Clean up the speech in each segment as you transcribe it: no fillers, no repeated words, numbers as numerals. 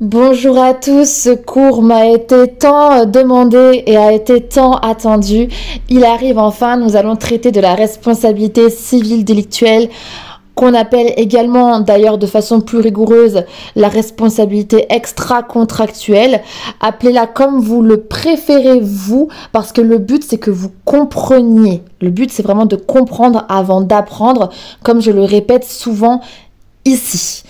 Bonjour à tous, ce cours m'a été tant demandé et a été tant attendu. Il arrive enfin, nous allons traiter de la responsabilité civile délictuelle, qu'on appelle également d'ailleurs de façon plus rigoureuse la responsabilité extra-contractuelle. Appelez-la comme vous le préférez vous, parce que le but c'est que vous compreniez. Le but c'est vraiment de comprendre avant d'apprendre, comme je le répète souvent ici.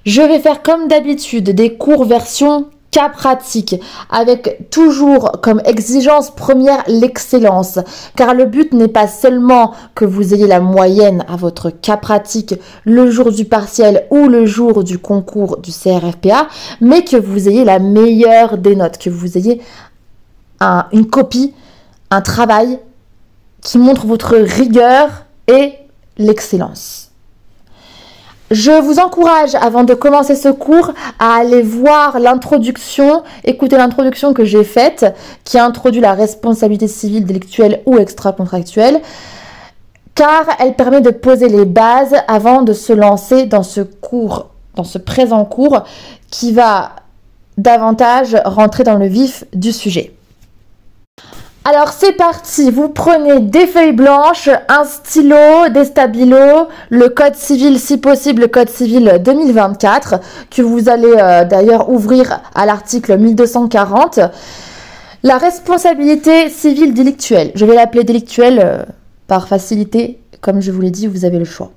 Je vais faire comme d'habitude des cours version cas pratique avec toujours comme exigence première l'excellence, car le but n'est pas seulement que vous ayez la moyenne à votre cas pratique le jour du partiel ou le jour du concours du CRFPA, mais que vous ayez la meilleure des notes, que vous ayez une copie, un travail qui montre votre rigueur et l'excellence. Je vous encourage, avant de commencer ce cours, à aller voir l'introduction, écouter l'introduction que j'ai faite, qui introduit la responsabilité civile délictuelle ou extra-contractuelle, car elle permet de poser les bases avant de se lancer dans ce cours, dans ce présent cours, qui va davantage rentrer dans le vif du sujet. Alors c'est parti, vous prenez des feuilles blanches, un stylo, des stabilos, le code civil, si possible le code civil 2024, que vous allez d'ailleurs ouvrir à l'article 1240. La responsabilité civile délictuelle, je vais l'appeler délictuelle par facilité, comme je vous l'ai dit, vous avez le choix.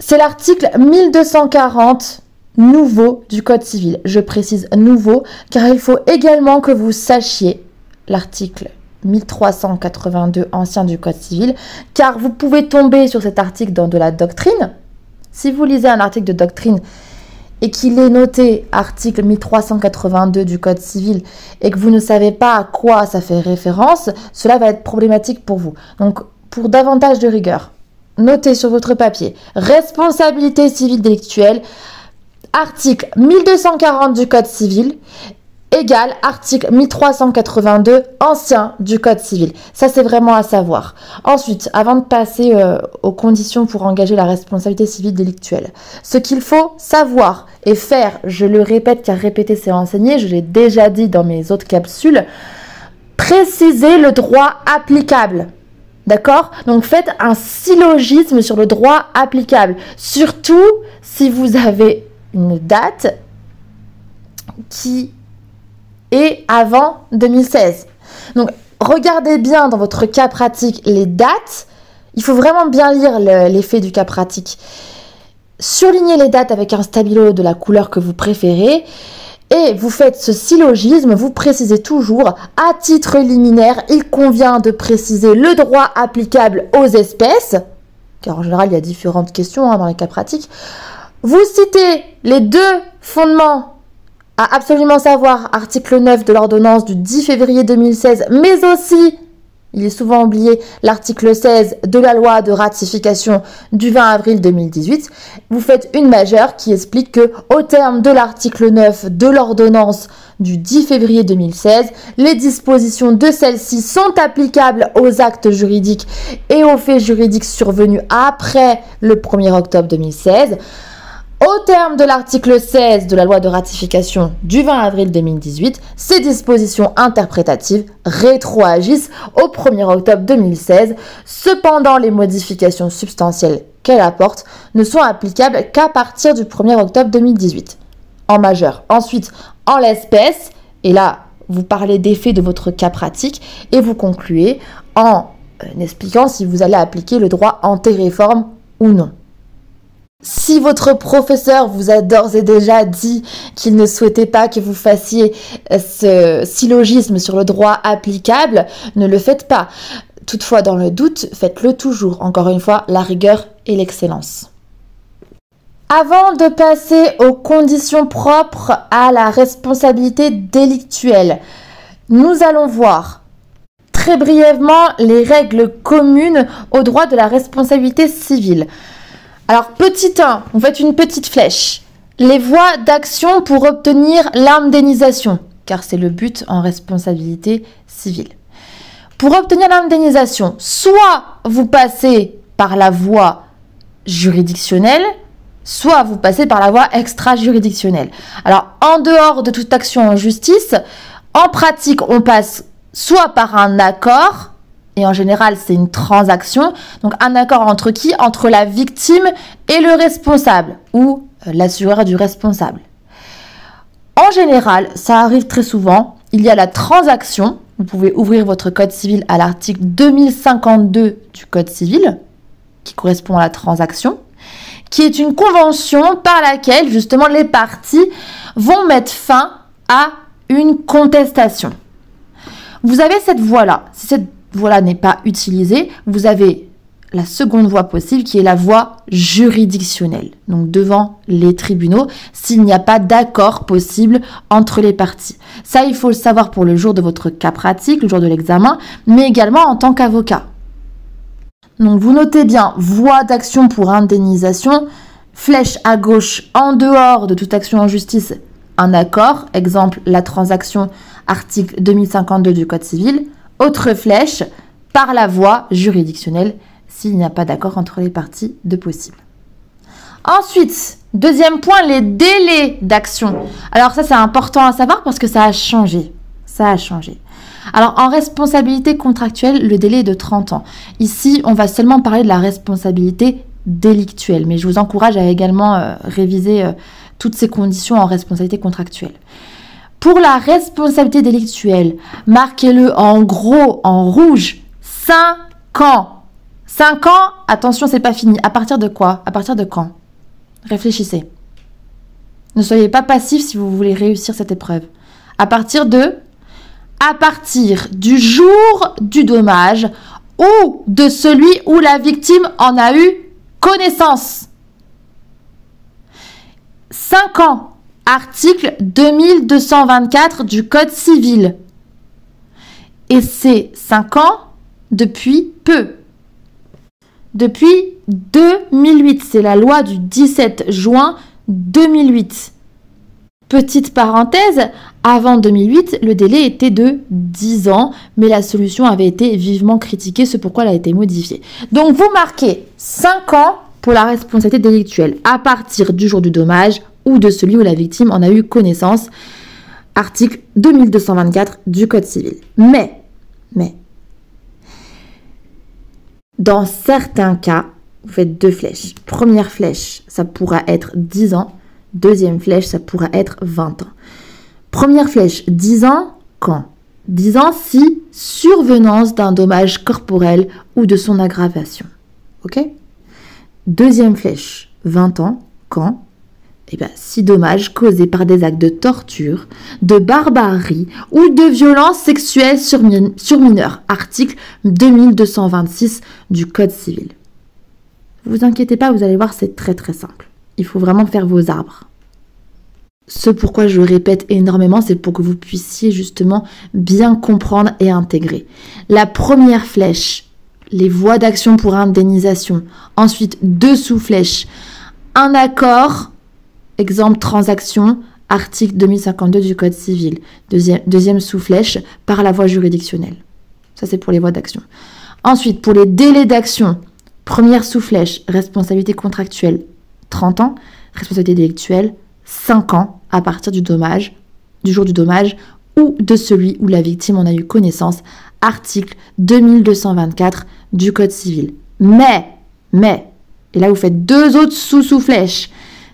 C'est l'article 1240 nouveau du code civil. Je précise nouveau, car il faut également que vous sachiez l'article 1382 ancien du Code civil, car vous pouvez tomber sur cet article dans de la doctrine. Si vous lisez un article de doctrine et qu'il est noté article 1382 du Code civil et que vous ne savez pas à quoi ça fait référence, cela va être problématique pour vous. Donc, pour davantage de rigueur, notez sur votre papier responsabilité civile délictuelle, article 1240 du Code civil égale article 1382 ancien du Code civil. Ça, c'est vraiment à savoir. Ensuite, avant de passer aux conditions pour engager la responsabilité civile délictuelle, ce qu'il faut savoir et faire, je le répète car répéter c'est enseigner, je l'ai déjà dit dans mes autres capsules, préciser le droit applicable. D'accord? Donc faites un syllogisme sur le droit applicable. Surtout si vous avez une date qui et avant 2016. Donc, regardez bien dans votre cas pratique les dates. Il faut vraiment bien lire l'effet du cas pratique. Surlignez les dates avec un stabilo de la couleur que vous préférez. Et vous faites ce syllogisme, vous précisez toujours, à titre liminaire, il convient de préciser le droit applicable aux espèces, car en général, il y a différentes questions dans les cas pratiques. Vous citez les deux fondements à absolument savoir, article 9 de l'ordonnance du 10 février 2016, mais aussi, il est souvent oublié, l'article 16 de la loi de ratification du 20 avril 2018. Vous faites une majeure qui explique que, au terme de l'article 9 de l'ordonnance du 10 février 2016, les dispositions de celle-ci sont applicables aux actes juridiques et aux faits juridiques survenus après le 1er octobre 2016. Au terme de l'article 16 de la loi de ratification du 20 avril 2018, ces dispositions interprétatives rétroagissent au 1er octobre 2016. Cependant, les modifications substantielles qu'elles apportent ne sont applicables qu'à partir du 1er octobre 2018, en majeur. Ensuite, en l'espèce, et là, vous parlez des faits de votre cas pratique et vous concluez en expliquant si vous allez appliquer le droit antéréforme ou non. Si votre professeur vous a d'ores et déjà dit qu'il ne souhaitait pas que vous fassiez ce syllogisme sur le droit applicable, ne le faites pas. Toutefois, dans le doute, faites-le toujours. Encore une fois, la rigueur et l'excellence. Avant de passer aux conditions propres à la responsabilité délictuelle, nous allons voir très brièvement les règles communes au droit de la responsabilité civile. Alors, petit 1, vous faites une petite flèche. Les voies d'action pour obtenir l'indemnisation, car c'est le but en responsabilité civile. Pour obtenir l'indemnisation, soit vous passez par la voie juridictionnelle, soit vous passez par la voie extra-juridictionnelle. Alors, en dehors de toute action en justice, en pratique, on passe soit par un accord, et en général, c'est une transaction. Donc, un accord entre qui? Entre la victime et le responsable, ou l'assureur du responsable. En général, ça arrive très souvent, il y a la transaction. Vous pouvez ouvrir votre code civil à l'article 2052 du code civil, qui correspond à la transaction, qui est une convention par laquelle, justement, les parties vont mettre fin à une contestation. Vous avez cette voie-là. Si cette voie-là n'est pas utilisée, vous avez la seconde voie possible qui est la voie juridictionnelle, donc devant les tribunaux, s'il n'y a pas d'accord possible entre les parties. Ça, il faut le savoir pour le jour de votre cas pratique, le jour de l'examen, mais également en tant qu'avocat. Donc vous notez bien, voie d'action pour indemnisation, flèche à gauche, en dehors de toute action en justice, un accord, exemple la transaction, article 2052 du Code civil, autre flèche, par la voie juridictionnelle, s'il n'y a pas d'accord entre les parties de possible. Ensuite, deuxième point, les délais d'action. Alors ça, c'est important à savoir parce que ça a changé. Ça a changé. Alors, en responsabilité contractuelle, le délai est de 30 ans. Ici, on va seulement parler de la responsabilité délictuelle, mais je vous encourage à également réviser toutes ces conditions en responsabilité contractuelle. Pour la responsabilité délictuelle, marquez-le en gros, en rouge, 5 ans. 5 ans, attention, c'est pas fini. À partir de quoi? À partir de quand? Réfléchissez. Ne soyez pas passif si vous voulez réussir cette épreuve. À partir du jour du dommage ou de celui où la victime en a eu connaissance. 5 ans, article 2224 du Code civil. Et c'est 5 ans depuis peu. Depuis 2008, c'est la loi du 17 juin 2008. Petite parenthèse, avant 2008, le délai était de 10 ans, mais la solution avait été vivement critiquée, c'est pourquoi elle a été modifiée. Donc vous marquez 5 ans pour la responsabilité délictuelle, à partir du jour du dommage ou de celui où la victime en a eu connaissance, article 2224 du Code civil. Mais, dans certains cas, vous faites 2 flèches. Première flèche, ça pourra être 10 ans. Deuxième flèche, ça pourra être 20 ans. Première flèche, 10 ans, quand? 10 ans si survenance d'un dommage corporel ou de son aggravation. Ok? Deuxième flèche, 20 ans, quand? Eh bien, si dommage causé par des actes de torture, de barbarie ou de violence sexuelle sur mineurs, article 2226 du Code civil. Ne vous inquiétez pas, vous allez voir, c'est très très simple. Il faut vraiment faire vos arbres. Ce pourquoi je répète énormément, c'est pour que vous puissiez justement bien comprendre et intégrer. La première flèche, les voies d'action pour indemnisation. Ensuite, 2 sous-flèches. Un accord, exemple transaction, article 2052 du Code civil. Deuxième sous-flèche, par la voie juridictionnelle. Ça, c'est pour les voies d'action. Ensuite, pour les délais d'action, première sous-flèche, responsabilité contractuelle, 30 ans, responsabilité délictuelle, 5 ans à partir du jour du dommage ou de celui où la victime en a eu connaissance, article 2224 du Code civil. Mais, et là vous faites 2 autres sous-flèches,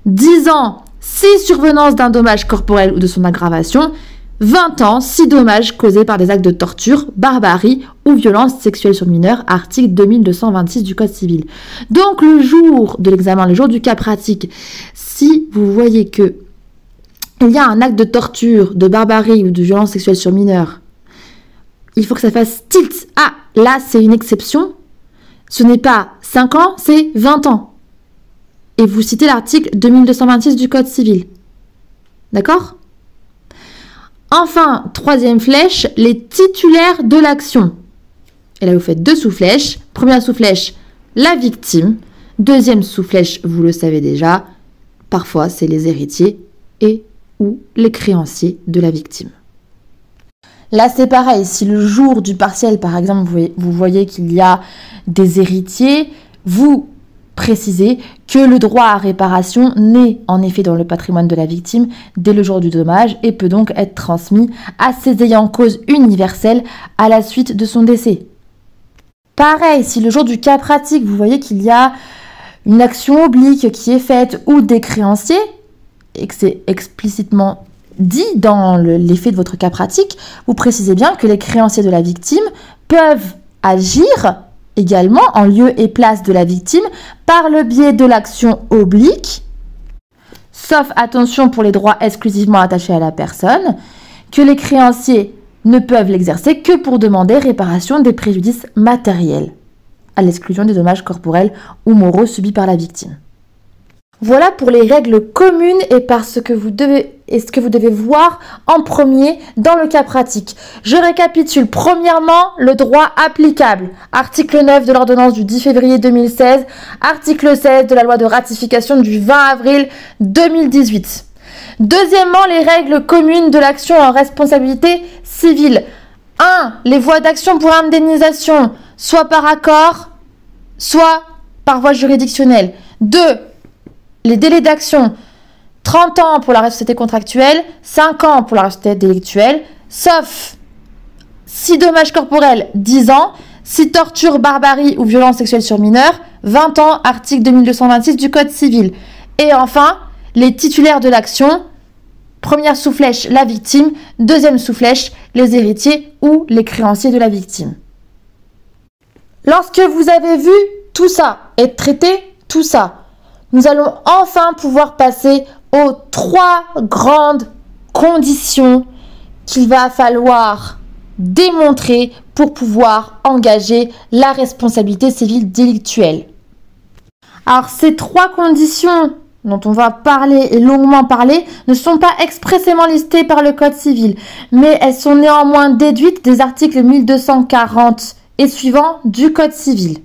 10 ans si survenance d'un dommage corporel ou de son aggravation, 20 ans si dommage causé par des actes de torture, barbarie ou violence sexuelle sur mineur, article 2226 du Code civil. Donc le jour de l'examen, le jour du cas pratique, si vous voyez que il y a un acte de torture, de barbarie ou de violence sexuelle sur mineur, il faut que ça fasse tilt. Ah, là c'est une exception. Ce n'est pas 5 ans, c'est 20 ans. Et vous citez l'article 2226 du Code civil. D'accord ? Enfin, troisième flèche, les titulaires de l'action. Et là, vous faites 2 sous-flèches. Première sous-flèche, la victime. Deuxième sous-flèche, vous le savez déjà, parfois c'est les héritiers et ou les créanciers de la victime. Là, c'est pareil. Si le jour du partiel, par exemple, vous voyez qu'il y a des héritiers, vous préciser que le droit à réparation naît en effet dans le patrimoine de la victime dès le jour du dommage et peut donc être transmis à ses ayants cause universels à la suite de son décès. Pareil, si le jour du cas pratique, vous voyez qu'il y a une action oblique qui est faite ou des créanciers, et que c'est explicitement dit dans l'effet de votre cas pratique, vous précisez bien que les créanciers de la victime peuvent agir également en lieu et place de la victime par le biais de l'action oblique, sauf attention pour les droits exclusivement attachés à la personne, que les créanciers ne peuvent l'exercer que pour demander réparation des préjudices matériels, à l'exclusion des dommages corporels ou moraux subis par la victime. Voilà pour les règles communes et ce que vous devez voir en premier dans le cas pratique. Je récapitule. Premièrement, le droit applicable. Article 9 de l'ordonnance du 10 février 2016, article 16 de la loi de ratification du 20 avril 2018. Deuxièmement, les règles communes de l'action en responsabilité civile. 1. Les voies d'action pour indemnisation, soit par accord, soit par voie juridictionnelle. 2. Les délais d'action, 30 ans pour la responsabilité contractuelle, 5 ans pour la responsabilité délictuelle, sauf si dommages corporels, 10 ans, si torture, barbarie ou violence sexuelle sur mineur, 20 ans, article 2226 du Code civil. Et enfin, les titulaires de l'action, première sous-flèche, la victime, deuxième sous-flèche, les héritiers ou les créanciers de la victime. Lorsque vous avez vu tout ça et traité tout ça, nous allons enfin pouvoir passer aux 3 grandes conditions qu'il va falloir démontrer pour pouvoir engager la responsabilité civile délictuelle. Alors ces 3 conditions dont on va parler et longuement parler ne sont pas expressément listées par le Code civil, mais elles sont néanmoins déduites des articles 1240 et suivants du Code civil.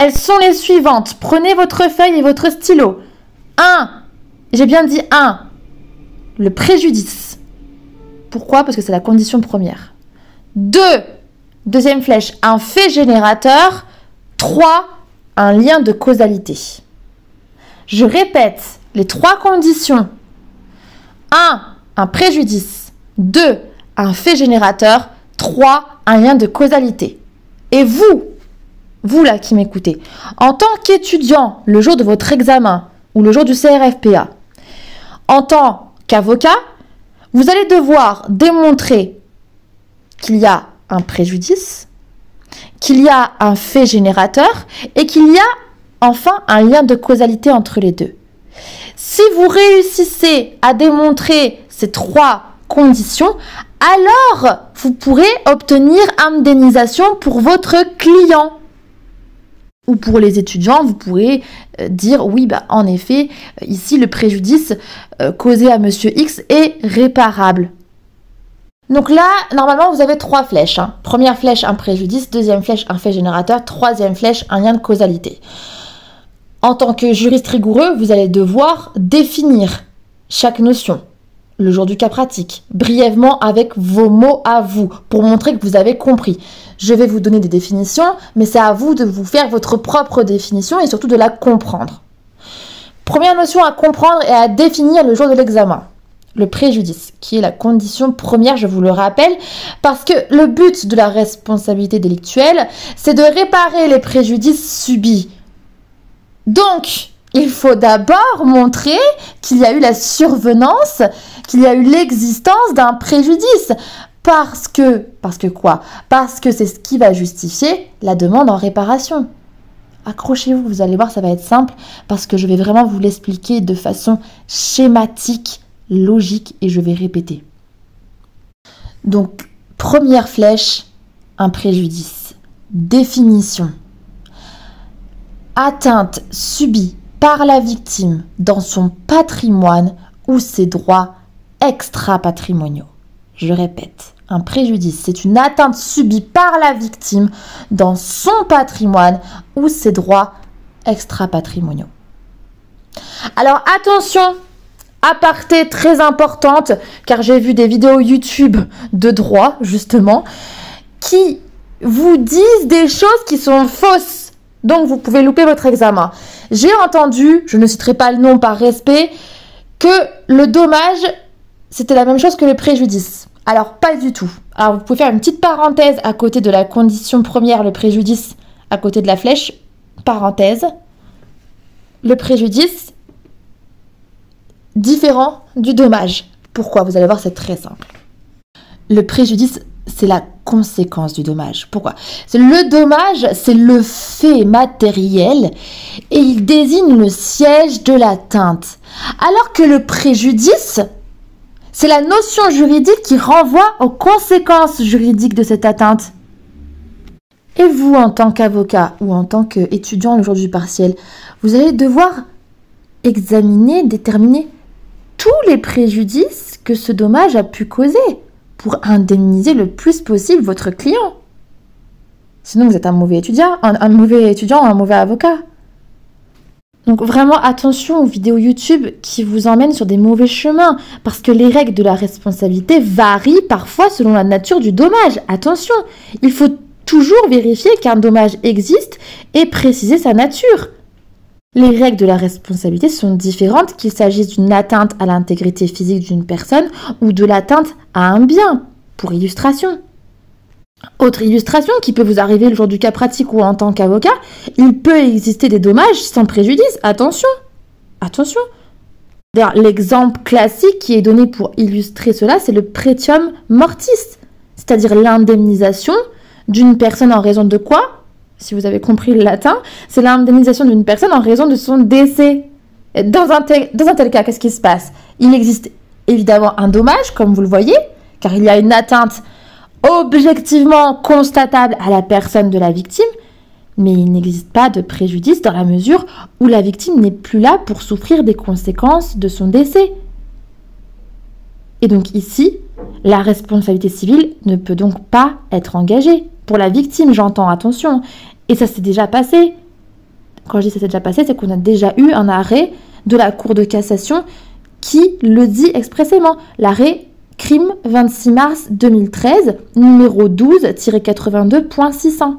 Elles sont les suivantes. Prenez votre feuille et votre stylo. 1. J'ai bien dit 1. Le préjudice. Pourquoi? Parce que c'est la condition première. 2. Deuxième flèche. Un fait générateur. 3. Un lien de causalité. Je répète les 3 conditions. 1. Un préjudice. 2. Un fait générateur. 3. Un lien de causalité. Et vous là qui m'écoutez, en tant qu'étudiant, le jour de votre examen ou le jour du CRFPA, en tant qu'avocat, vous allez devoir démontrer qu'il y a un préjudice, qu'il y a un fait générateur et qu'il y a enfin un lien de causalité entre les deux. Si vous réussissez à démontrer ces 3 conditions, alors vous pourrez obtenir indemnisation pour votre client. Ou pour les étudiants, vous pourrez dire oui, en effet, ici le préjudice causé à monsieur X est réparable. Donc là, normalement, vous avez 3 flèches. Première flèche, un préjudice. Deuxième flèche, un fait générateur. Troisième flèche, un lien de causalité. En tant que juriste rigoureux, vous allez devoir définir chaque notion. Le jour du cas pratique, brièvement avec vos mots à vous, pour montrer que vous avez compris. Je vais vous donner des définitions, mais c'est à vous de vous faire votre propre définition et surtout de la comprendre. Première notion à comprendre et à définir le jour de l'examen. Le préjudice, qui est la condition première, je vous le rappelle, parce que le but de la responsabilité délictuelle, c'est de réparer les préjudices subis. Donc, il faut d'abord montrer qu'il y a eu la survenance, qu'il y a eu l'existence d'un préjudice. Parce que quoi? Parce que c'est ce qui va justifier la demande en réparation. Accrochez-vous, vous allez voir, ça va être simple, parce que je vais vraiment vous l'expliquer de façon schématique, logique, et je vais répéter. Donc, première flèche, un préjudice. Définition. Atteinte subie par la victime dans son patrimoine ou ses droits extra-patrimoniaux. Je répète, un préjudice, c'est une atteinte subie par la victime dans son patrimoine ou ses droits extra-patrimoniaux. Alors attention, aparté très importante, car j'ai vu des vidéos YouTube de droit, justement, qui vous disent des choses qui sont fausses. Donc, vous pouvez louper votre examen. J'ai entendu, je ne citerai pas le nom par respect, que le dommage, c'était la même chose que le préjudice. Alors, pas du tout. Alors, vous pouvez faire une petite parenthèse à côté de la condition première, le préjudice, à côté de la flèche. Parenthèse. Le préjudice, différent du dommage. Pourquoi? Vous allez voir, c'est très simple. Le préjudice, c'est la conséquence du dommage. Pourquoi? Le dommage, c'est le fait matériel et il désigne le siège de l'atteinte. Alors que le préjudice, c'est la notion juridique qui renvoie aux conséquences juridiques de cette atteinte. Et vous, en tant qu'avocat ou en tant qu'étudiant le jour du partiel, vous allez devoir examiner, déterminer tous les préjudices que ce dommage a pu causer pour indemniser le plus possible votre client. Sinon, vous êtes un mauvais étudiant ou un mauvais avocat. Donc vraiment attention aux vidéos YouTube qui vous emmènent sur des mauvais chemins parce que les règles de la responsabilité varient parfois selon la nature du dommage. Attention, il faut toujours vérifier qu'un dommage existe et préciser sa nature. Les règles de la responsabilité sont différentes qu'il s'agisse d'une atteinte à l'intégrité physique d'une personne ou de l'atteinte à un bien, pour illustration. Autre illustration qui peut vous arriver le jour du cas pratique ou en tant qu'avocat, il peut exister des dommages sans préjudice. Attention, attention. D'ailleurs, l'exemple classique qui est donné pour illustrer cela, c'est le pretium mortis, c'est-à-dire l'indemnisation d'une personne en raison de quoi? Si vous avez compris le latin, c'est l'indemnisation d'une personne en raison de son décès. Dans un tel cas, qu'est-ce qui se passe? Il existe évidemment un dommage, comme vous le voyez, car il y a une atteinte objectivement constatable à la personne de la victime, mais il n'existe pas de préjudice dans la mesure où la victime n'est plus là pour souffrir des conséquences de son décès. Et donc ici, la responsabilité civile ne peut donc pas être engagée. Pour la victime, j'entends, attention. Et ça s'est déjà passé. Quand je dis ça s'est déjà passé, c'est qu'on a déjà eu un arrêt de la Cour de cassation qui le dit expressément. L'arrêt Crime 26 mars 2013, numéro 12-82.600.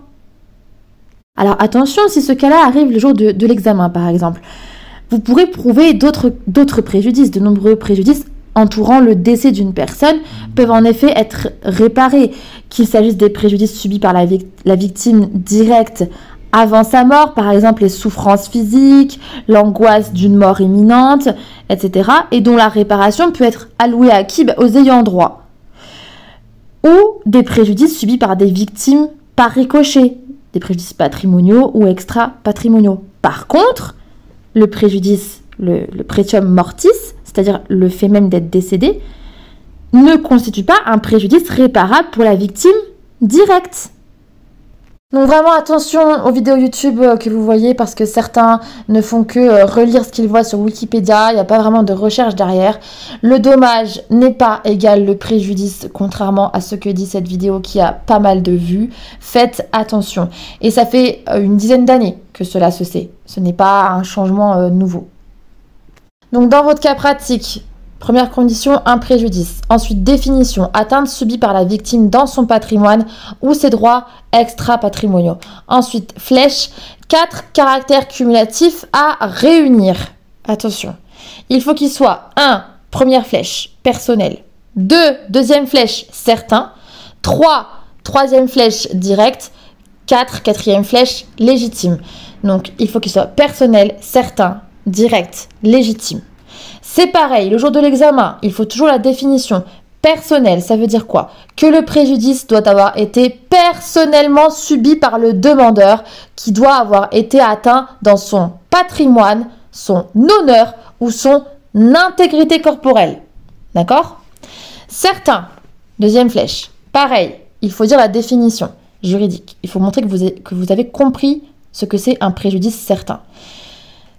Alors attention, si ce cas-là arrive le jour de l'examen, par exemple, vous pourrez prouver d'autres préjudices, de nombreux préjudices entourant le décès d'une personne peuvent en effet être réparés, qu'il s'agisse des préjudices subis par la victime directe avant sa mort, par exemple les souffrances physiques, l'angoisse d'une mort imminente, etc., et dont la réparation peut être allouée à qui? Aux ayants droit. Ou des préjudices subis par des victimes par ricochet, des préjudices patrimoniaux ou extra-patrimoniaux. Par contre, le préjudice, le pretium mortis, c'est-à-dire le fait même d'être décédé, ne constitue pas un préjudice réparable pour la victime directe. Donc vraiment attention aux vidéos YouTube que vous voyez parce que certains ne font que relire ce qu'ils voient sur Wikipédia, il n'y a pas vraiment de recherche derrière. Le dommage n'est pas égal le préjudice, contrairement à ce que dit cette vidéo qui a pas mal de vues. Faites attention. Et ça fait une dizaine d'années que cela se sait. Ce n'est pas un changement nouveau. Donc dans votre cas pratique, première condition, un préjudice. Ensuite, définition, atteinte subie par la victime dans son patrimoine ou ses droits extra-patrimoniaux. Ensuite, flèche, 4 caractères cumulatifs à réunir. Attention, il faut qu'il soit 1, première flèche, personnel. 2, deuxième flèche, certain. 3, troisième flèche, direct. 4, quatrième flèche, légitime. Donc, il faut qu'il soit personnel, certain, direct, légitime. C'est pareil, le jour de l'examen, il faut toujours la définition. Personnel, ça veut dire quoi? Que le préjudice doit avoir été personnellement subi par le demandeur qui doit avoir été atteint dans son patrimoine, son honneur ou son intégrité corporelle. D'accord? Certain, deuxième flèche. Pareil, il faut dire la définition juridique. Il faut montrer que vous avez compris ce que c'est un préjudice certain.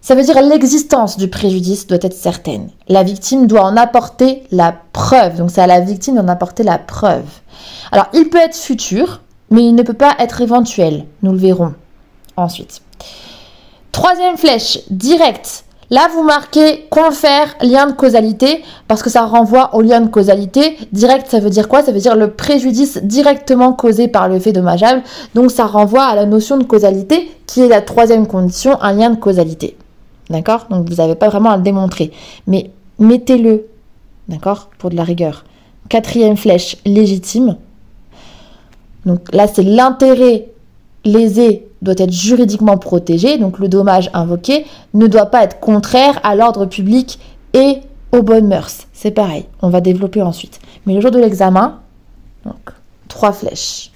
Ça veut dire l'existence du préjudice doit être certaine. La victime doit en apporter la preuve. Donc c'est à la victime d'en apporter la preuve. Alors il peut être futur, mais il ne peut pas être éventuel. Nous le verrons ensuite. Troisième flèche, direct. Là vous marquez confère lien de causalité parce que ça renvoie au lien de causalité. Direct, ça veut dire quoi? Ça veut dire le préjudice directement causé par le fait dommageable. Donc ça renvoie à la notion de causalité qui est la troisième condition, un lien de causalité. D'accord? Donc, vous n'avez pas vraiment à le démontrer. Mais mettez-le, d'accord? Pour de la rigueur. 4e flèche, légitime. Donc là, c'est l'intérêt lésé doit être juridiquement protégé. Donc, le dommage invoqué ne doit pas être contraire à l'ordre public et aux bonnes mœurs. C'est pareil. On va développer ensuite. Mais le jour de l'examen, donc, 3 flèches.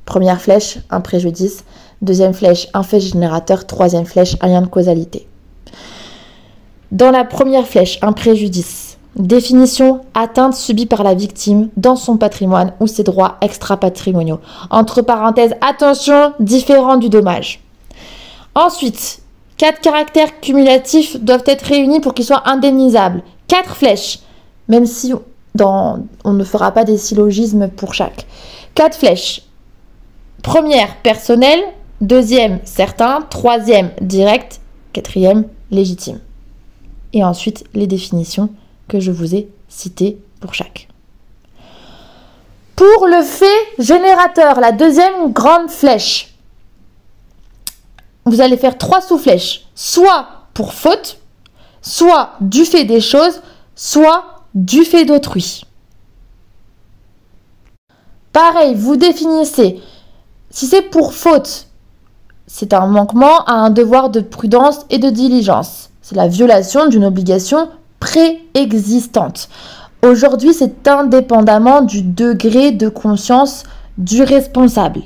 Première flèche, un préjudice. Deuxième flèche, un fait générateur. Troisième flèche, un lien de causalité. Dans la première flèche, un préjudice. Définition, atteinte subie par la victime dans son patrimoine ou ses droits extra-patrimoniaux. Entre parenthèses, attention, différent du dommage. Ensuite, 4 caractères cumulatifs doivent être réunis pour qu'ils soient indemnisables. 4 flèches, même si on ne fera pas des syllogismes pour chaque. 4 flèches. Première, personnel. Deuxième, certain. Troisième, direct. Quatrième, légitime. Et ensuite, les définitions que je vous ai citées pour chaque. Pour le fait générateur, la deuxième grande flèche, vous allez faire 3 sous-flèches, soit pour faute, soit du fait des choses, soit du fait d'autrui. Pareil, vous définissez, si c'est pour faute, c'est un manquement à un devoir de prudence et de diligence. C'est la violation d'une obligation préexistante. Aujourd'hui, c'est indépendamment du degré de conscience du responsable.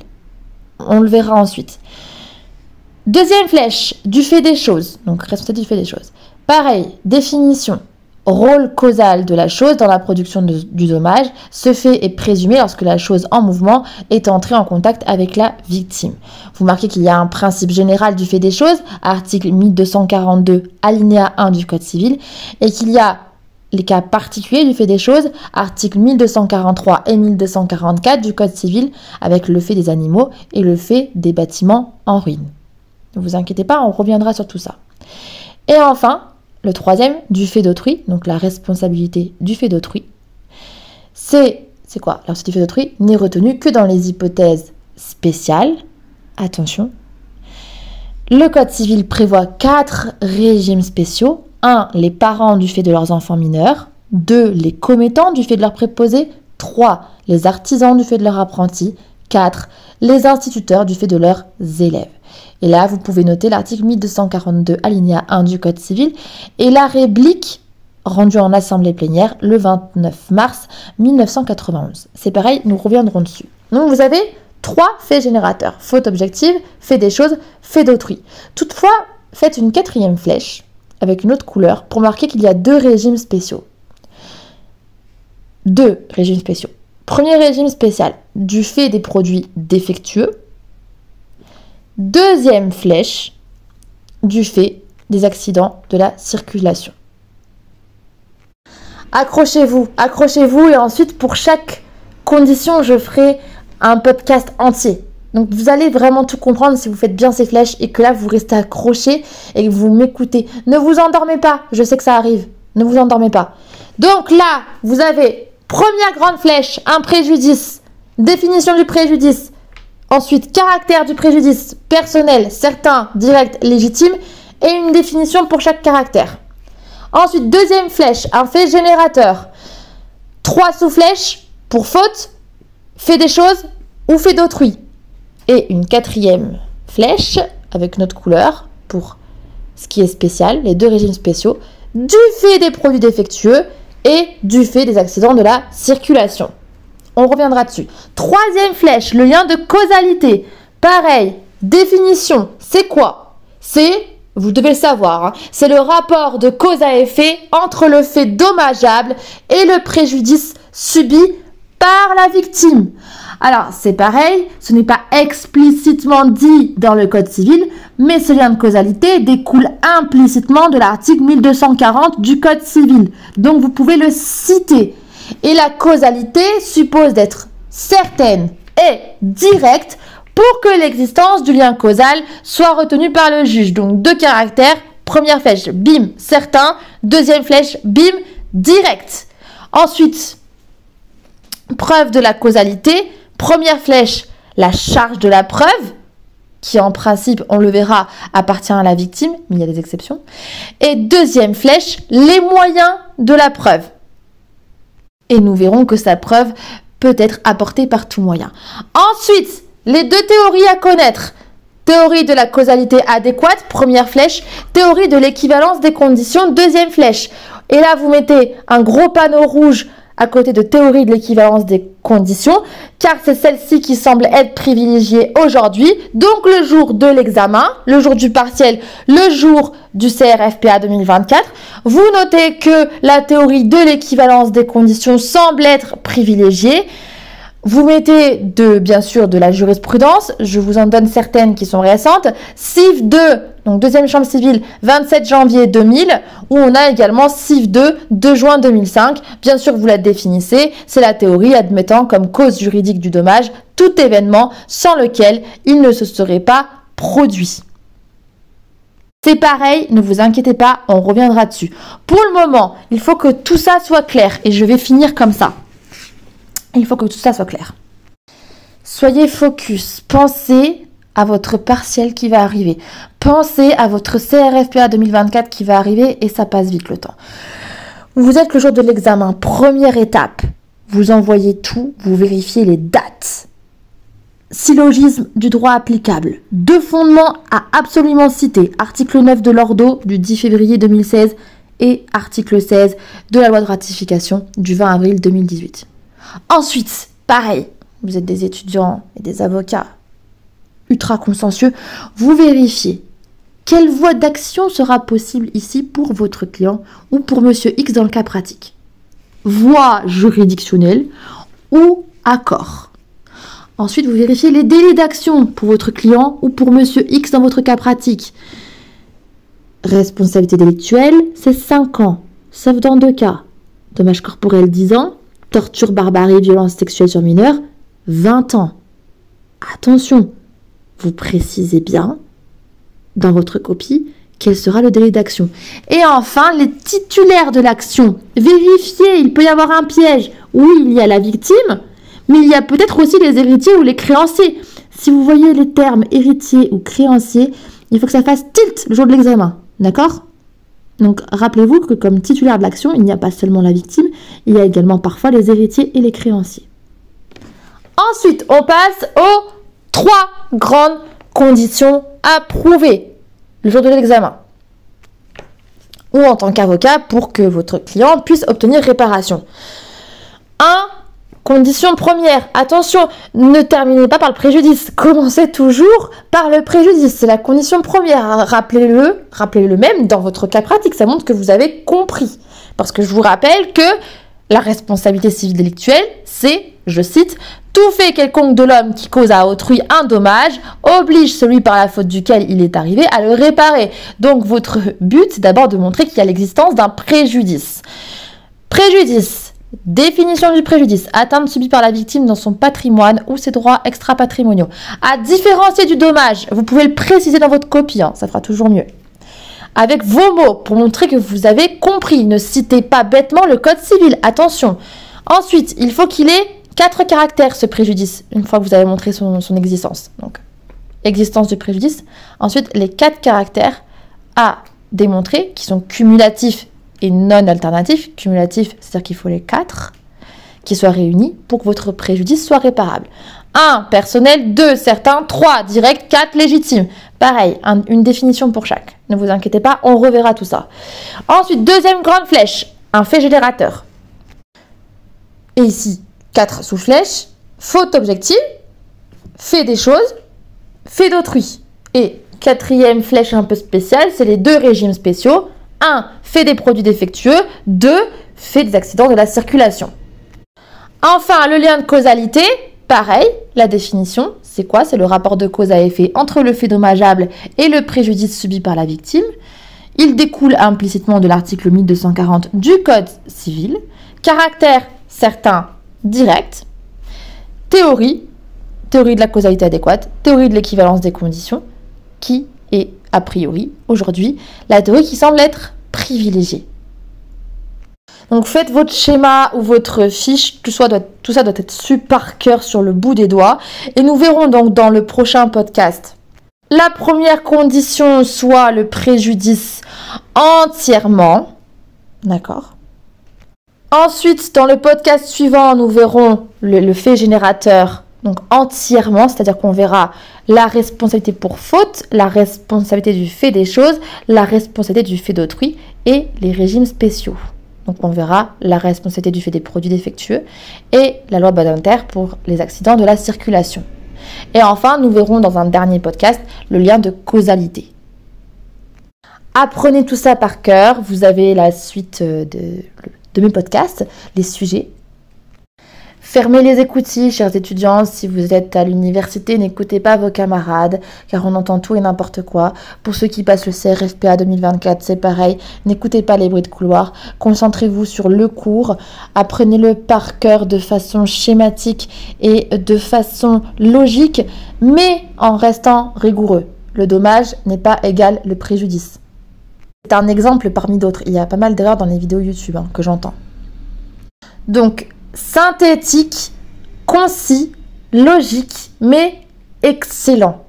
On le verra ensuite. Deuxième flèche, du fait des choses. Donc, responsable du fait des choses. Pareil, définition. Rôle causal de la chose dans la production du dommage. Ce fait est présumé lorsque la chose en mouvement est entrée en contact avec la victime. Vous marquez qu'il y a un principe général du fait des choses, article 1242, alinéa 1 du Code civil, et qu'il y a les cas particuliers du fait des choses, articles 1243 et 1244 du Code civil, avec le fait des animaux et le fait des bâtiments en ruine. Ne vous inquiétez pas, on reviendra sur tout ça. Et enfin, le troisième, du fait d'autrui, donc la responsabilité du fait d'autrui. C'est quoi? Alors, ce fait d'autrui n'est retenu que dans les hypothèses spéciales. Attention. Le Code civil prévoit 4 régimes spéciaux. 1. Les parents du fait de leurs enfants mineurs. 2. Les commettants du fait de leurs préposés. 3. Les artisans du fait de leurs apprentis. 4. Les instituteurs du fait de leurs élèves. Et là, vous pouvez noter l'article 1242 alinéa 1 du Code civil et la réplique rendue en assemblée plénière le 29 mars 1991. C'est pareil, nous reviendrons dessus. Donc, vous avez 3 faits générateurs. Faute objective, fait des choses, fait d'autrui. Toutefois, faites une 4e flèche avec une autre couleur pour marquer qu'il y a 2 régimes spéciaux. 2 régimes spéciaux. Premier régime spécial, du fait des produits défectueux. Deuxième flèche, du fait des accidents de la circulation. Accrochez-vous et ensuite pour chaque condition, je ferai un podcast entier. Donc vous allez vraiment tout comprendre si vous faites bien ces flèches et que là vous restez accroché et que vous m'écoutez. Ne vous endormez pas, je sais que ça arrive, ne vous endormez pas. Donc là, vous avez première grande flèche, un préjudice, définition du préjudice. Ensuite, caractère du préjudice, personnel, certain, direct, légitime, et une définition pour chaque caractère. Ensuite, deuxième flèche, un fait générateur. 3 sous-flèches pour faute, fait des choses ou fait d'autrui. Et une 4e flèche, avec notre couleur, pour ce qui est spécial, les 2 régimes spéciaux, du fait des produits défectueux et du fait des accidents de la circulation. On reviendra dessus. 3e flèche, le lien de causalité. Pareil, définition, c'est quoi? C'est, vous devez le savoir, c'est le rapport de cause à effet entre le fait dommageable et le préjudice subi par la victime. Alors, c'est pareil, ce n'est pas explicitement dit dans le Code civil, mais ce lien de causalité découle implicitement de l'article 1240 du Code civil. Donc, vous pouvez le citer. Et la causalité suppose d'être certaine et directe pour que l'existence du lien causal soit retenue par le juge. Donc 2 caractères, première flèche, bim, certain, deuxième flèche, bim, direct. Ensuite, preuve de la causalité, première flèche, la charge de la preuve, qui en principe, on le verra, appartient à la victime, mais il y a des exceptions. Et deuxième flèche, les moyens de la preuve. Et nous verrons que sa preuve peut être apportée par tout moyen. Ensuite, les deux théories à connaître. Théorie de la causalité adéquate, première flèche. Théorie de l'équivalence des conditions, deuxième flèche. Et là, vous mettez un gros panneau rouge à côté de théorie de l'équivalence des conditions, car c'est celle-ci qui semble être privilégiée aujourd'hui. Donc, le jour de l'examen, le jour du partiel, le jour du CRFPA 2024, vous notez que la théorie de l'équivalence des conditions semble être privilégiée. Vous mettez bien sûr de la jurisprudence, je vous en donne certaines qui sont récentes. CIF 2, donc deuxième chambre civile, 27 janvier 2000, où on a également CIF 2, 2 juin 2005. Bien sûr, vous la définissez, c'est la théorie admettant comme cause juridique du dommage tout événement sans lequel il ne se serait pas produit. C'est pareil, ne vous inquiétez pas, on reviendra dessus. Pour le moment, il faut que tout ça soit clair et je vais finir comme ça. Il faut que tout ça soit clair. Soyez focus. Pensez à votre partiel qui va arriver. Pensez à votre CRFPA 2024 qui va arriver et ça passe vite le temps. Vous êtes le jour de l'examen. Première étape. Vous envoyez tout. Vous vérifiez les dates. Syllogisme du droit applicable. Deux fondements à absolument citer. Article 9 de l'Ordo du 10 février 2016 et article 16 de la loi de ratification du 20 avril 2018. Ensuite, pareil, vous êtes des étudiants et des avocats ultra consciencieux, vous vérifiez quelle voie d'action sera possible ici pour votre client ou pour monsieur X dans le cas pratique. Voie juridictionnelle ou accord. Ensuite, vous vérifiez les délais d'action pour votre client ou pour monsieur X dans votre cas pratique. Responsabilité délictuelle, c'est 5 ans, sauf dans 2 cas. Dommage corporel, 10 ans. Torture, barbarie, violence sexuelle sur mineur, 20 ans. Attention, vous précisez bien dans votre copie quel sera le délai d'action. Et enfin, les titulaires de l'action. Vérifiez, il peut y avoir un piège. Oui, il y a la victime, mais il y a peut-être aussi les héritiers ou les créanciers. Si vous voyez les termes héritier ou créancier, il faut que ça fasse tilt le jour de l'examen. D'accord ? Donc, rappelez-vous que comme titulaire de l'action, il n'y a pas seulement la victime, il y a également parfois les héritiers et les créanciers. Ensuite, on passe aux 3 grandes conditions à prouver le jour de l'examen. Ou en tant qu'avocat pour que votre client puisse obtenir réparation. 1. Condition première, attention, ne terminez pas par le préjudice. Commencez toujours par le préjudice. C'est la condition première. Rappelez-le même dans votre cas pratique. Ça montre que vous avez compris. Parce que je vous rappelle que la responsabilité civile délictuelle, c'est, je cite, tout fait quelconque de l'homme qui cause à autrui un dommage oblige celui par la faute duquel il est arrivé à le réparer. Donc votre but, c'est d'abord de montrer qu'il y a l'existence d'un préjudice. Préjudice. Définition du préjudice, atteinte subie par la victime dans son patrimoine ou ses droits extra-patrimoniaux. À différencier du dommage, vous pouvez le préciser dans votre copie, ça fera toujours mieux. Avec vos mots, pour montrer que vous avez compris. Ne citez pas bêtement le code civil, attention. Ensuite, il faut qu'il ait 4 caractères, ce préjudice, une fois que vous avez montré son existence. Donc, existence du préjudice. Ensuite, les 4 caractères à démontrer, qui sont cumulatifs et non alternatif. Cumulatif, c'est-à-dire qu'il faut les 4 qui soient réunis pour que votre préjudice soit réparable. 1, personnel, 2, certain, 3, direct, 4, légitime. Pareil, une définition pour chaque. Ne vous inquiétez pas, on reverra tout ça. Ensuite, deuxième grande flèche, un fait générateur. Et ici, 4 sous-flèches, faute objective, fait des choses, fait d'autrui. Et quatrième flèche un peu spéciale, c'est les 2 régimes spéciaux. 1. Fait des produits défectueux. 2. Fait des accidents de la circulation. Enfin, le lien de causalité, pareil, la définition, c'est quoi? C'est le rapport de cause à effet entre le fait dommageable et le préjudice subi par la victime. Il découle implicitement de l'article 1240 du Code civil. Caractère certain, direct. Théorie de la causalité adéquate. Théorie de l'équivalence des conditions, qui est a priori, aujourd'hui, la théorie qui semble être privilégiée. Donc faites votre schéma ou votre fiche, tout ça doit être su par cœur sur le bout des doigts. Et nous verrons donc dans le prochain podcast La première condition soit le préjudice entièrement. D'accord. Ensuite, dans le podcast suivant, nous verrons le fait générateur, donc entièrement, c'est-à-dire qu'on verra la responsabilité pour faute, la responsabilité du fait des choses, la responsabilité du fait d'autrui et les régimes spéciaux. Donc on verra la responsabilité du fait des produits défectueux et la loi Badinter pour les accidents de la circulation. Et enfin, nous verrons dans un dernier podcast le lien de causalité. Apprenez tout ça par cœur, vous avez la suite de mes podcasts, les sujets. Fermez les écoutilles, chers étudiants. Si vous êtes à l'université, n'écoutez pas vos camarades, car on entend tout et n'importe quoi. Pour ceux qui passent le CRFPA 2024, c'est pareil. N'écoutez pas les bruits de couloir. Concentrez-vous sur le cours. Apprenez-le par cœur de façon schématique et de façon logique, mais en restant rigoureux. Le dommage n'est pas égal le préjudice. C'est un exemple parmi d'autres. Il y a pas mal d'erreurs dans les vidéos YouTube que j'entends. Donc, synthétique, concis, logique, mais excellent.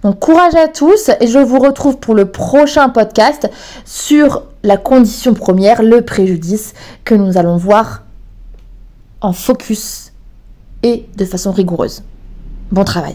Donc, courage à tous et je vous retrouve pour le prochain podcast sur la condition première, le préjudice, que nous allons voir en focus et de façon rigoureuse. Bon travail.